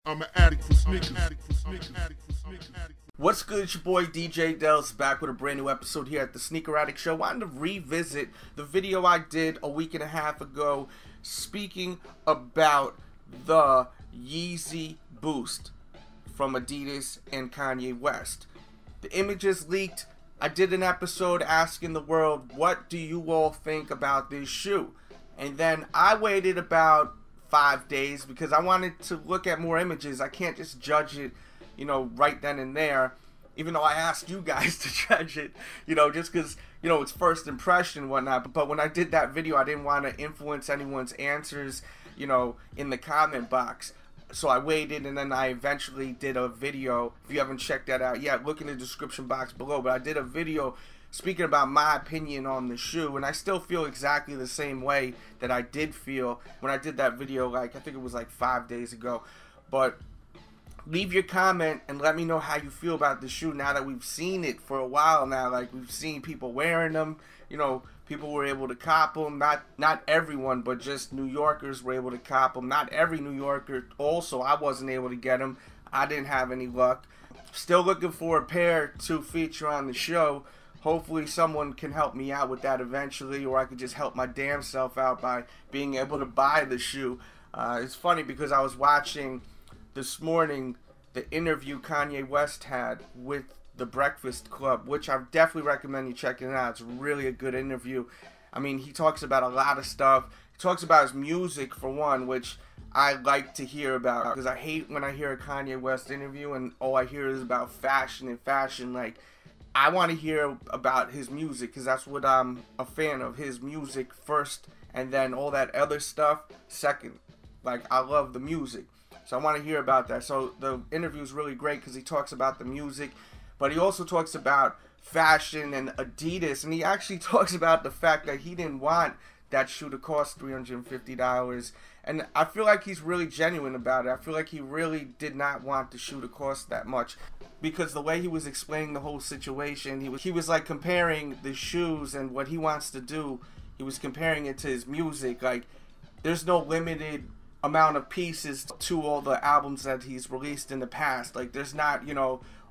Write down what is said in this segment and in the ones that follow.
I'm an addict for sneakers. What's good? It's your boy DJ Dells back with a brand new episode here at the Sneaker Addict Show. I wanted to revisit the video I did a week and a half ago speaking about the Yeezy Boost from Adidas and Kanye West. The images leaked. I did an episode asking the world, what do you all think about this shoe? And then I waited about 5 days because I wanted to look at more images. I can't just judge it, right then and there, even though I asked you guys to judge it, just because, it's first impression and whatnot. But when I did that video, I didn't want to influence anyone's answers, in the comment box. So I waited, and then I eventually did a video. If you haven't checked that out yet, look in the description box below. But I did a video speaking about my opinion on the shoe, and I still feel exactly the same way that I did feel when I did that video, I think it was 5 days ago. But leave your comment and let me know how you feel about the shoe now that we've seen it for a while now. We've seen people wearing them, people were able to cop them. Not everyone, but just New Yorkers were able to cop them. Not every New Yorker also. I wasn't able to get them. I didn't have any luck. Still looking for a pair to feature on the show. Hopefully someone can help me out with that eventually, or I could just help my damn self out by being able to buy the shoe. It's funny because I was watching this morning the interview Kanye West had with The Breakfast Club, which I definitely recommend you checking out. It's really a good interview. I mean, he talks about a lot of stuff. He talks about his music, for one, which I like to hear about, because I hate when I hear a Kanye West interview and all I hear is about fashion and fashion. I want to hear about his music, because that's what I'm a fan of, his music first, and then all that other stuff second. I love the music, so I want to hear about that. So the interview is really great because he talks about the music, but he also talks about fashion and Adidas, and he actually talks about the fact that he didn't want that shoe to cost $350, and I feel like he's really genuine about it. I feel like he really did not want the shoe to cost that much, because the way he was explaining the whole situation, he was comparing the shoes and what he wants to do. He was comparing it to his music. There's no limited amount of pieces to all the albums that he's released in the past. There's not,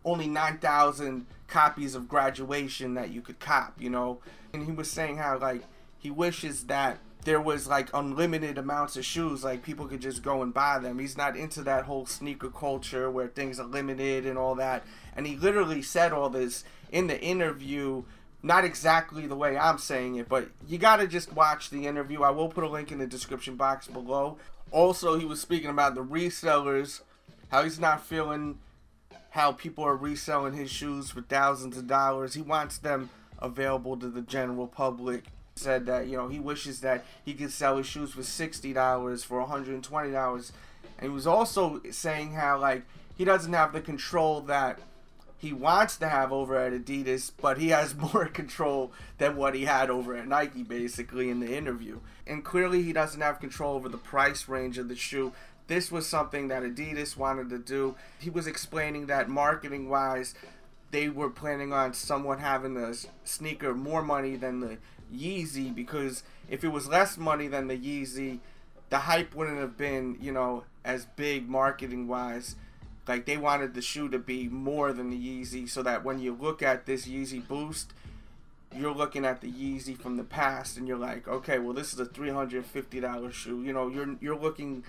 only 9,000 copies of Graduation that you could cop, And he was saying how, he wishes that there was unlimited amounts of shoes, people could just go and buy them. He's not into that whole sneaker culture where things are limited and all that. And he literally said all this in the interview, not exactly the way I'm saying it, but you gotta just watch the interview. I will put a link in the description box below. Also, he was speaking about the resellers, how he's not feeling how people are reselling his shoes for thousands of dollars. He wants them available to the general public. Said that he wishes that he could sell his shoes for $60, for $120, and he was also saying how he doesn't have the control that he wants to have over at Adidas, but he has more control than what he had over at Nike, basically, in the interview. And clearly he doesn't have control over the price range of the shoe. This was something that Adidas wanted to do. He was explaining that marketing wise they were planning on somewhat having the sneaker more money than the Yeezy, because if it was less money than the Yeezy, the hype wouldn't have been, as big marketing wise. They wanted the shoe to be more than the Yeezy, so that when you look at this Yeezy Boost, you're looking at the Yeezy from the past and you're like, okay, well, this is a $350 shoe. You're looking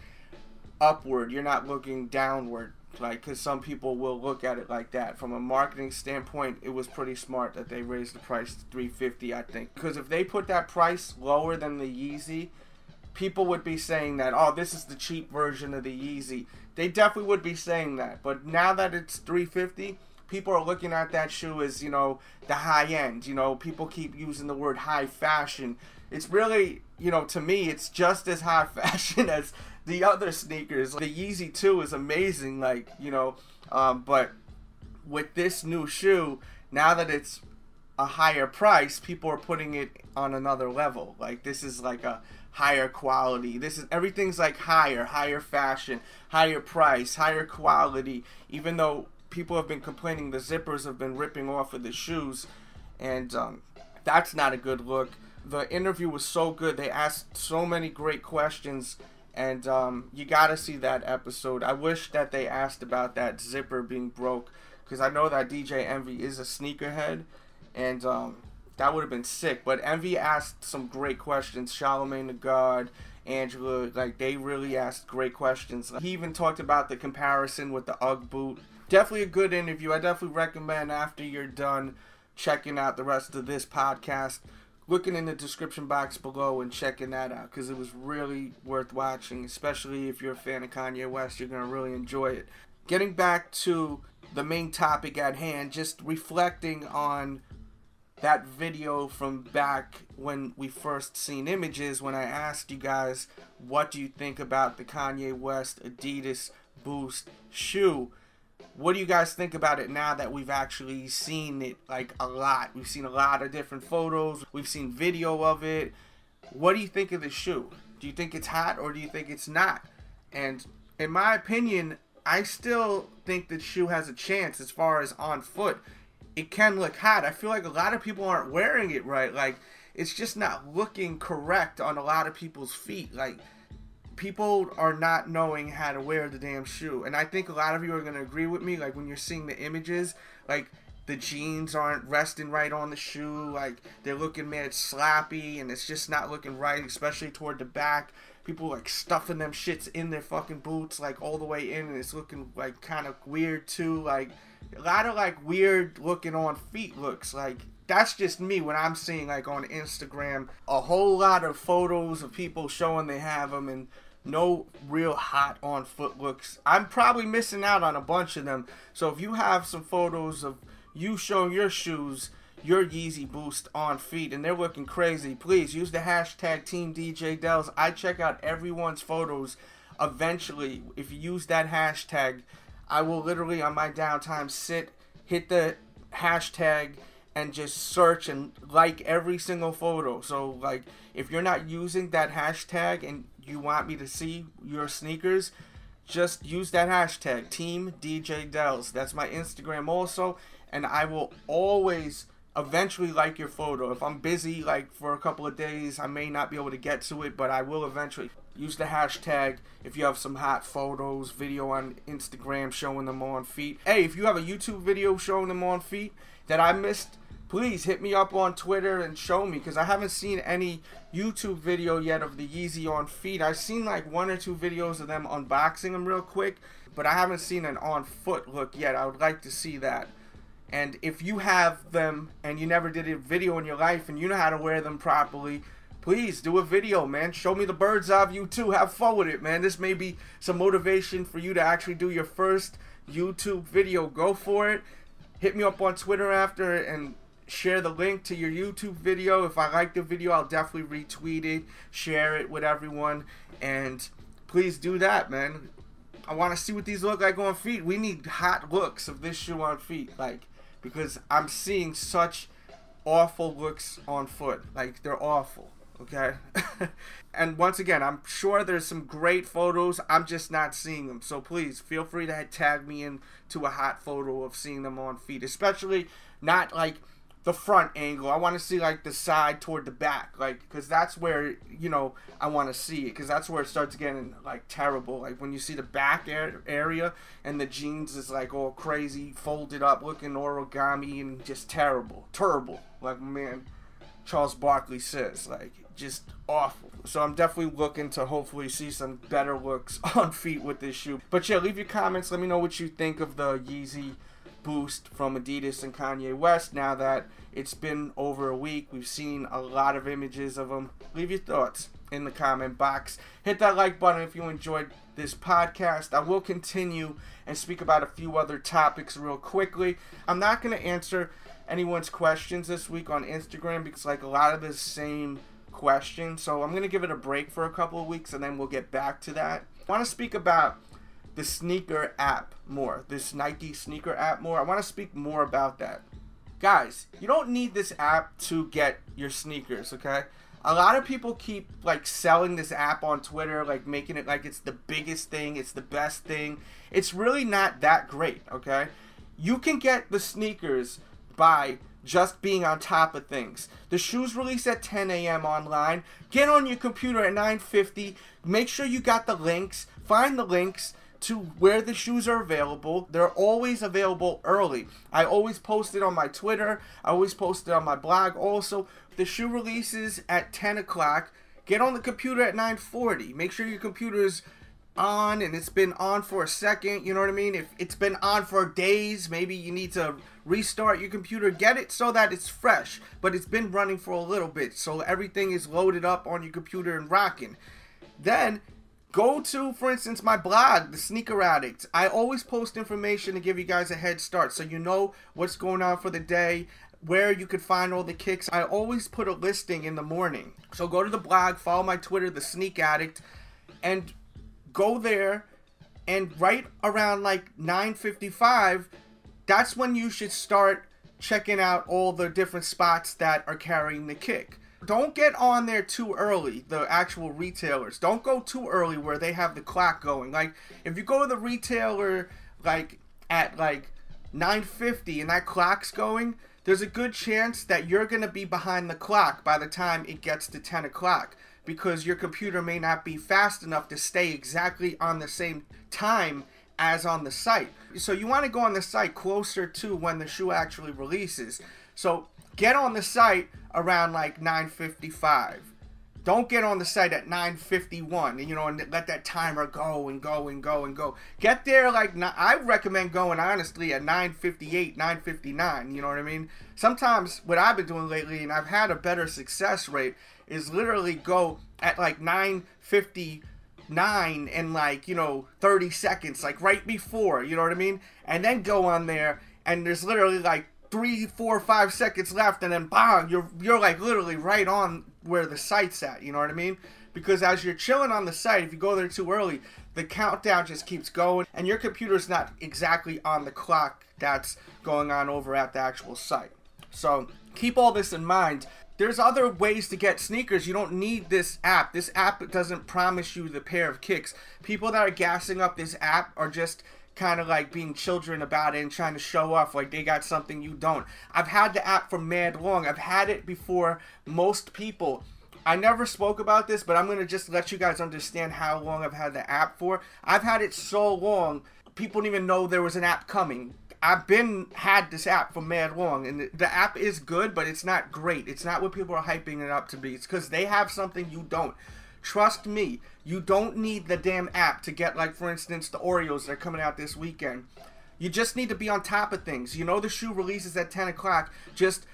upward, you're not looking downward. Because some people will look at it like that. From a marketing standpoint, it was pretty smart that they raised the price to $350, I think. Because if they put that price lower than the Yeezy, people would be saying that, oh, this is the cheap version of the Yeezy. They definitely would be saying that. But now that it's $350, people are looking at that shoe as, the high end. People keep using the word high fashion. It's really, to me, it's just as high fashion as the other sneakers. The Yeezy 2 is amazing, but with this new shoe, now that it's a higher price, people are putting it on another level. This is a higher quality. Everything's higher fashion, higher price, higher quality. Even though people have been complaining the zippers have been ripping off of the shoes, and that's not a good look. The interview was so good. They asked so many great questions, And you gotta see that episode. I wish that they asked about that zipper being broke, because I know that DJ Envy is a sneakerhead, and that would have been sick. But Envy asked some great questions. Charlamagne the God, Angela, like, they really asked great questions. He even talked about the comparison with the UGG boot. Definitely a good interview. I definitely recommend, after you're done checking out the rest of this podcast, looking in the description box below and checking that out, because it was really worth watching. Especially if you're a fan of Kanye West, you're going to really enjoy it. Getting back to the main topic at hand, just reflecting on that video from back when we first seen images, when I asked you guys, what do you think about the Kanye West Adidas Boost shoe? What do you guys think about it now that we've actually seen it, like, a lot? We've seen a lot of different photos. We've seen video of it. What do you think of the shoe? Do you think it's hot, or do you think it's not? And in my opinion, I still think the shoe has a chance as far as on foot. It can look hot. I feel like a lot of people aren't wearing it right. Like, it's just not looking correct on a lot of people's feet. Like, people are not knowing how to wear the damn shoe. And I think a lot of you are going to agree with me. Like, when you're seeing the images, like, the jeans aren't resting right on the shoe. Like, they're looking mad sloppy, and it's just not looking right, especially toward the back. People, like, stuffing them shits in their fucking boots, like, all the way in, and it's looking, like, kind of weird, too. Like, a lot of, like, weird looking on feet looks. Like, that's just me when I'm seeing, like, on Instagram, a whole lot of photos of people showing they have them, and no real hot on foot looks. I'm probably missing out on a bunch of them. So if you have some photos of you showing your shoes, your Yeezy Boost on feet, and they're looking crazy, please use the hashtag TeamDJDells. I check out everyone's photos. Eventually, if you use that hashtag, I will literally on my downtime hit the hashtag and just search and like every single photo. So, like, if you're not using that hashtag and you want me to see your sneakers, just use that hashtag TeamDJDells. That's my Instagram also, and I will always eventually like your photo. If I'm busy, like, for a couple of days, I may not be able to get to it, but I will eventually. Use the hashtag if you have some hot photos, video on Instagram showing them on feet. Hey, if you have a YouTube video showing them on feet that I missed, please hit me up on Twitter and show me, because I haven't seen any YouTube video yet of the Yeezy on feet. I've seen like 1 or 2 videos of them unboxing them real quick, but I haven't seen an on foot look yet. I would like to see that. And if you have them and you never did a video in your life and you know how to wear them properly, please do a video, man. Show me the bird's eye view too. Have fun with it, man. This may be some motivation for you to actually do your first YouTube video. Go for it. Hit me up on Twitter after and share the link to your YouTube video. If I like the video, I'll definitely retweet it, share it with everyone, and please do that, man. I want to see what these look like on feet. We need hot looks of this shoe on feet, like, because I'm seeing such awful looks on foot. Like, they're awful. Okay. And once again, I'm sure there's some great photos. I'm just not seeing them. So please feel free to tag me in to a hot photo of seeing them on feet, especially not like the front angle. I want to see like the side toward the back, like, because that's where, you know, I want to see it, because that's where it starts getting like terrible. Like when you see the back area and the jeans is like all crazy folded up looking origami and just terrible, like, man, Charles Barkley says, like, just awful. So I'm definitely looking to hopefully see some better looks on feet with this shoe. But yeah, leave your comments. Let me know what you think of the Yeezy Boost from Adidas and Kanye West. Now that it's been over a week, we've seen a lot of images of them. Leave your thoughts in the comment box. Hit that like button if you enjoyed this podcast. I will continue and speak about a few other topics real quickly. I'm not going to answer anyone's questions this week on Instagram because, like, a lot of the same questions, so I'm going to give it a break for a couple of weeks and then we'll get back to that. I want to speak about the sneaker app more, this Nike sneaker app more. I want to speak more about that. Guys, you don't need this app to get your sneakers, okay? A lot of people keep, like, selling this app on Twitter, like, making it like it's the biggest thing, it's the best thing. It's really not that great, okay? You can get the sneakers by just being on top of things. The shoes release at 10 a.m. online. Get on your computer at 9:50. Make sure you got the links. Find the links to where the shoes are available. They're always available early. I always post it on my Twitter. I always post it on my blog also. The shoe releases at 10 o'clock. Get on the computer at 9:40. Make sure your computer is on and it's been on for a second, you know what I mean? If it's been on for days, maybe you need to restart your computer. Get it so that it's fresh, but it's been running for a little bit, so everything is loaded up on your computer and rocking. Then go to, for instance, my blog, The Sneaker Addict. I always post information to give you guys a head start so you know what's going on for the day, where you could find all the kicks. I always put a listing in the morning. So go to the blog, follow my Twitter, The Sneak Addict, and go there, and right around like 9:55, that's when you should start checking out all the different spots that are carrying the kick. Don't get on there too early, the actual retailers. Don't go too early where they have the clock going. Like, if you go to the retailer like at like 9:50 and that clock's going, there's a good chance that you're going to be behind the clock by the time it gets to 10 o'clock. Because your computer may not be fast enough to stay exactly on the same time as on the site. So you want to go on the site closer to when the shoe actually releases. So get on the site around like 9:55. Don't get on the site at 9:51, you know, and let that timer go and go and go and go. Get there like, I recommend going honestly at 9:58, 9:59, you know what I mean? Sometimes what I've been doing lately, and I've had a better success rate, is literally go at like 9:59 and like, you know, 30 seconds, like right before, you know what I mean? And then go on there and there's literally like 3, 4, 5 seconds left, and then bang, you're like literally right on where the site's at, you know what I mean? Because as you're chilling on the site, if you go there too early, the countdown just keeps going and your computer's not exactly on the clock that's going on over at the actual site. So keep all this in mind. There's other ways to get sneakers. You don't need this app. This app doesn't promise you the pair of kicks. People that are gassing up this app are just kind of like being children about it and trying to show off like they got something you don't. I've had the app for mad long. I've had it before most people. I never spoke about this, but I'm going to just let you guys understand how long I've had the app for. I've had it so long, people didn't even know there was an app coming. I've had this app for mad long, and the app is good, but it's not great. It's not what people are hyping it up to be. It's because they have something you don't. Trust me, you don't need the damn app to get, like, for instance, the Oreos that are coming out this weekend. You just need to be on top of things. You know the shoe releases at 10 o'clock. Just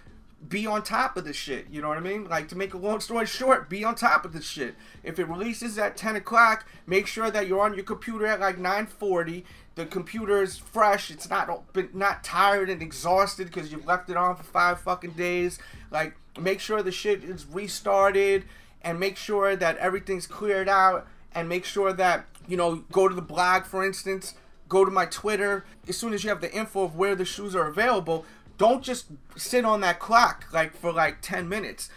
be on top of the shit. You know what I mean? Like, to make a long story short, be on top of the shit. If it releases at 10 o'clock, make sure that you're on your computer at, like, 9:40. The computer is fresh. It's not tired and exhausted because you've left it on for 5 fucking days. Like, make sure the shit is restarted, and make sure that everything's cleared out, and make sure that, you know, go to the blog, for instance, go to my Twitter. As soon as you have the info of where the shoes are available, don't just sit on that clock like for like 10 minutes.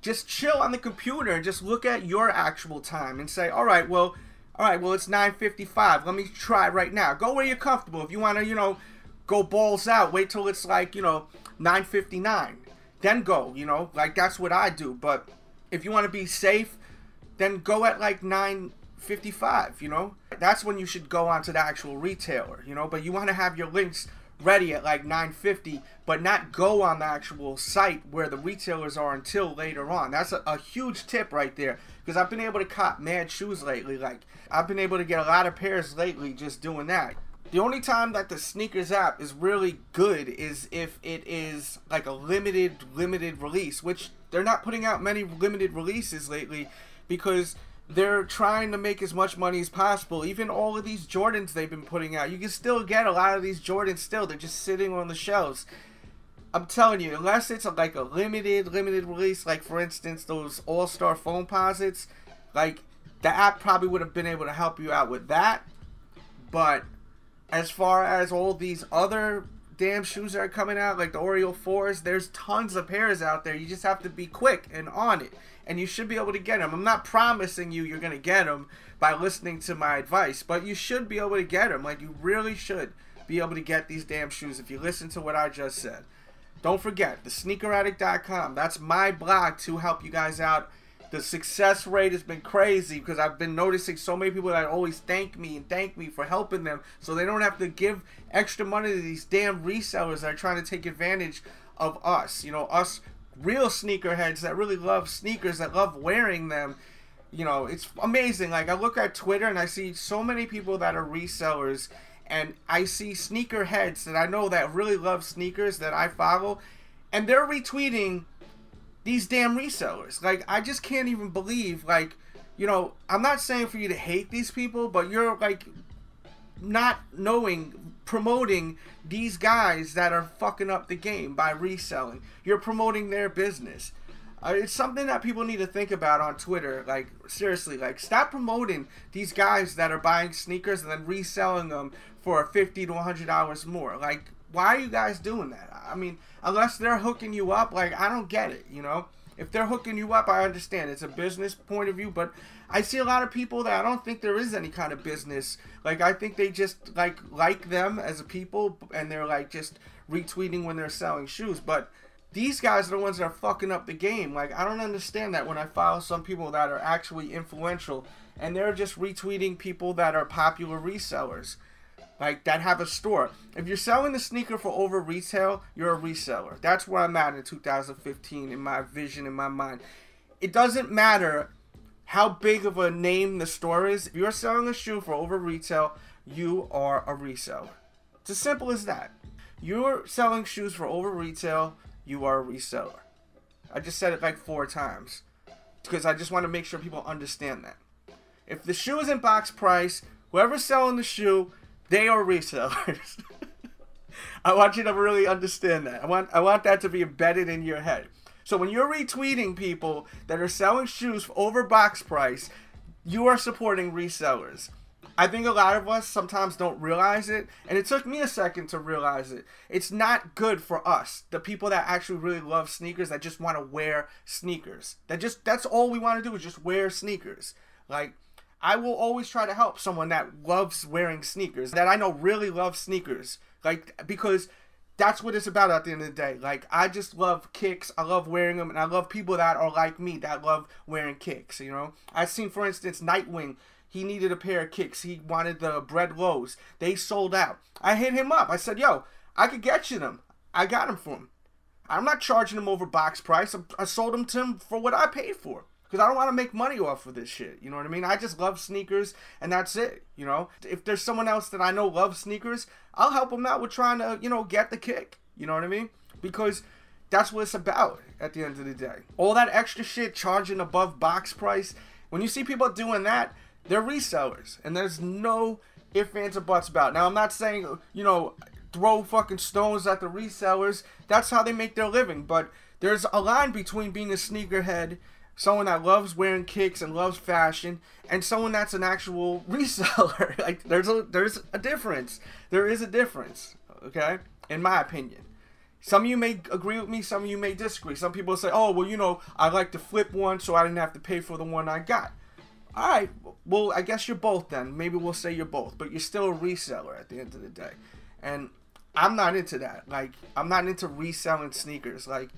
Just chill on the computer and just look at your actual time and say, all right, well, it's 9:55. Let me try right now. Go where you're comfortable. If you want to, you know, go balls out, wait till it's like, you know, 9:59. Then go, you know, like that's what I do. But if you want to be safe, then go at like 9:55, you know. That's when you should go onto the actual retailer, you know. But you want to have your links ready at like 9:50, but not go on the actual site where the retailers are until later on. That's a huge tip right there, because I've been able to cop mad shoes lately. Like, I've been able to get a lot of pairs lately just doing that. The only time that the sneakers app is really good is if it is like a limited release, which they're not putting out many limited releases lately because they're trying to make as much money as possible. Even all of these Jordans they've been putting out, you can still get a lot of these Jordans still. They're just sitting on the shelves. I'm telling you, unless it's like a limited release, like for instance those All-Star Foamposites, like the app probably would have been able to help you out with that. But as far as all these other damn shoes that are coming out, like the Oreo 4s, there's tons of pairs out there. You just have to be quick and on it, and you should be able to get them. I'm not promising you're going to get them by listening to my advice, but you should be able to get them. Like, you really should be able to get these damn shoes if you listen to what I just said. Don't forget, thesneakeraddict.com. That's my blog to help you guys out. The success rate has been crazy because I've been noticing so many people that always thank me for helping them so they don't have to give extra money to these damn resellers that are trying to take advantage of us. You know, us real sneakerheads that really love sneakers, that love wearing them. You know, it's amazing. Like, I look at Twitter and I see so many people that are resellers, and I see sneakerheads that I know that really love sneakers that I follow, and they're retweeting these damn resellers. Like, I just can't even believe, like, you know, I'm not saying for you to hate these people, but you're, like, not promoting these guys that are fucking up the game by reselling. You're promoting their business. It's something that people need to think about on Twitter. Like, seriously, like, stop promoting these guys that are buying sneakers and then reselling them for $50 to $100 more. Like, why are you guys doing that? I mean, unless they're hooking you up, like, I don't get it, you know? If they're hooking you up, I understand. It's a business point of view, but I see a lot of people that I don't think there is any kind of business. Like, I think they just, like them as a people, and they're, like, just retweeting when they're selling shoes. But these guys are the ones that are fucking up the game. Like, I don't understand that when I follow some people that are actually influential, and they're just retweeting people that are popular resellers, like, that have a store. If you're selling the sneaker for over retail, you're a reseller. That's where I'm at in 2015 in my vision, in my mind. It doesn't matter how big of a name the store is. If you're selling a shoe for over retail, you are a reseller. It's as simple as that. You're selling shoes for over retail, you are a reseller. I just said it like 4 times because I just want to make sure people understand that. If the shoe is in box price, whoever's selling the shoe, they are resellers. I want you to really understand that. I want that to be embedded in your head. So when you're retweeting people that are selling shoes for over box price, you are supporting resellers. I think a lot of us sometimes don't realize it, and it took me a second to realize it. It's not good for us, the people that actually really love sneakers, that just want to wear sneakers. That's all we want to do is just wear sneakers. Like, I will always try to help someone that loves wearing sneakers, that I know really loves sneakers. Like, because that's what it's about at the end of the day. Like, I just love kicks. I love wearing them, and I love people that are like me that love wearing kicks, you know? I've seen, for instance, Nightwing. He needed a pair of kicks. He wanted the Bread Lows. They sold out. I hit him up. I said, yo, I could get you them. I got them for him. I'm not charging him over box price. I sold them to him for what I paid for. Because I don't want to make money off of this shit. You know what I mean? I just love sneakers, and that's it. You know? If there's someone else that I know loves sneakers, I'll help them out with trying to, you know, get the kick. You know what I mean? Because that's what it's about at the end of the day. All that extra shit, charging above box price. When you see people doing that, they're resellers. And there's no ifs, ands, or buts about it. Now, I'm not saying, you know, throw fucking stones at the resellers. That's how they make their living. But there's a line between being a sneakerhead, someone that loves wearing kicks and loves fashion, and someone that's an actual reseller. Like, there's a difference. There is a difference, okay? In my opinion. Some of you may agree with me, some of you may disagree. Some people say, oh, well, you know, I like to flip one so I didn't have to pay for the one I got. All right, well, I guess you're both then. Maybe we'll say you're both, but you're still a reseller at the end of the day. And I'm not into that. Like, I'm not into reselling sneakers. Like,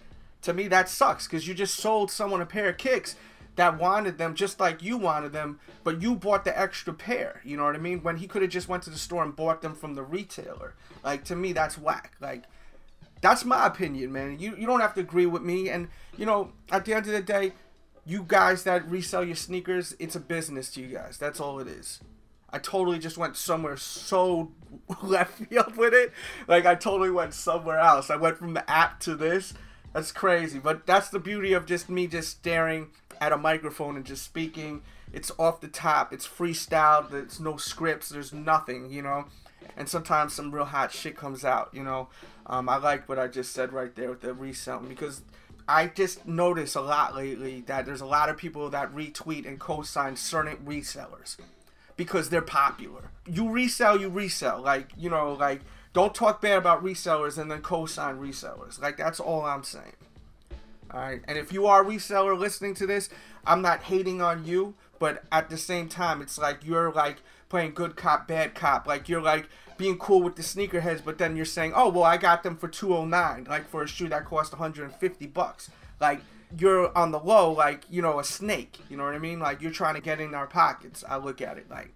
to me, that sucks because you just sold someone a pair of kicks that wanted them just like you wanted them, but you bought the extra pair. You know what I mean? When he could have just went to the store and bought them from the retailer. Like, to me, that's whack. Like, that's my opinion, man. You don't have to agree with me. And, you know, at the end of the day, you guys that resell your sneakers, it's a business to you guys. That's all it is. I totally just went somewhere so left field with it. Like, I totally went somewhere else. I went from the app to this. That's crazy. But that's the beauty of just me just staring at a microphone and just speaking. It's off the top. It's freestyle. There's no scripts. There's nothing, you know. And sometimes some real hot shit comes out, you know. I like what I just said right there with the reselling, because I just noticed a lot lately that there's a lot of people that retweet and co-sign certain resellers because they're popular. You resell, you resell. Like, you know, like, don't talk bad about resellers and then co-sign resellers. Like, that's all I'm saying. Alright, and if you are a reseller listening to this, I'm not hating on you, but at the same time, it's like you're like playing good cop, bad cop. Like, you're like being cool with the sneakerheads, but then you're saying, oh, well, I got them for $209, like for a shoe that cost $150. Like, you're on the low, like, you know, a snake. You know what I mean? Like, you're trying to get in our pockets. I look at it like,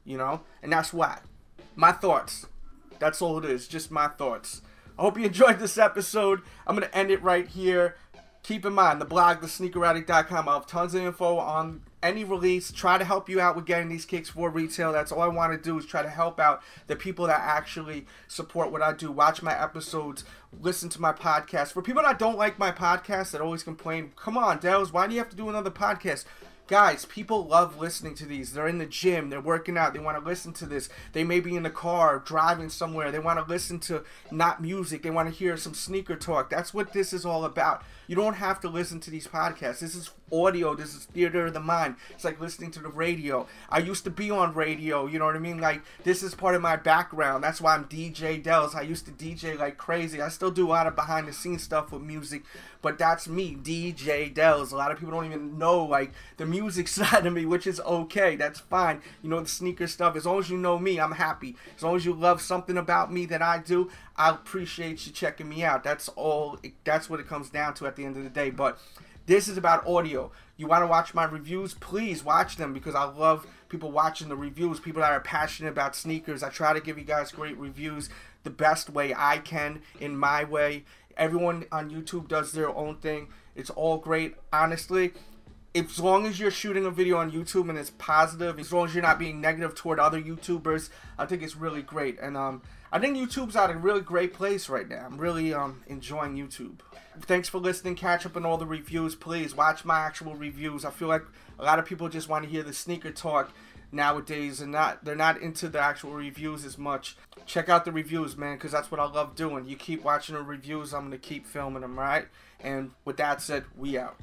you know, and that's whack. My thoughts. That's all it is. Just my thoughts. I hope you enjoyed this episode. I'm going to end it right here. Keep in mind, the blog, thesneakeraddict.com, I'll have tons of info on any release. Try to help you out with getting these kicks for retail. That's all I want to do, is try to help out the people that actually support what I do. Watch my episodes, listen to my podcast. For people that don't like my podcast, that always complain, come on, Dales, why do you have to do another podcast? Guys, people love listening to these. They're in the gym, they're working out, they want to listen to this. They may be in the car, driving somewhere, they want to listen to not music, they want to hear some sneaker talk. That's what this is all about. You don't have to listen to these podcasts. This is audio, this is theater of the mind. It's like listening to the radio. I used to be on radio, you know what I mean? Like, this is part of my background. That's why I'm DJ Dells. I used to DJ like crazy. I still do a lot of behind the scenes stuff with music, but that's me, DJ Dells. A lot of people don't even know, like, the music side of me, which is okay. That's fine. You know, the sneaker stuff. As long as you know me, I'm happy. As long as you love something about me that I do, I appreciate you checking me out. That's all. That's what it comes down to at the end of the day. But this is about audio. You want to watch my reviews? Please watch them, because I love people watching the reviews, people that are passionate about sneakers. I try to give you guys great reviews the best way I can, in my way. Everyone on YouTube does their own thing. It's all great, honestly. As long as you're shooting a video on YouTube and it's positive, as long as you're not being negative toward other YouTubers, I think it's really great. And I think YouTube's at a really great place right now. I'm really enjoying YouTube. Thanks for listening. Catch up on all the reviews. Please watch my actual reviews. I feel like a lot of people just want to hear the sneaker talk nowadays, and they're not into the actual reviews as much. Check out the reviews, man, because that's what I love doing. You keep watching the reviews, I'm going to keep filming them, right? And with that said, we out.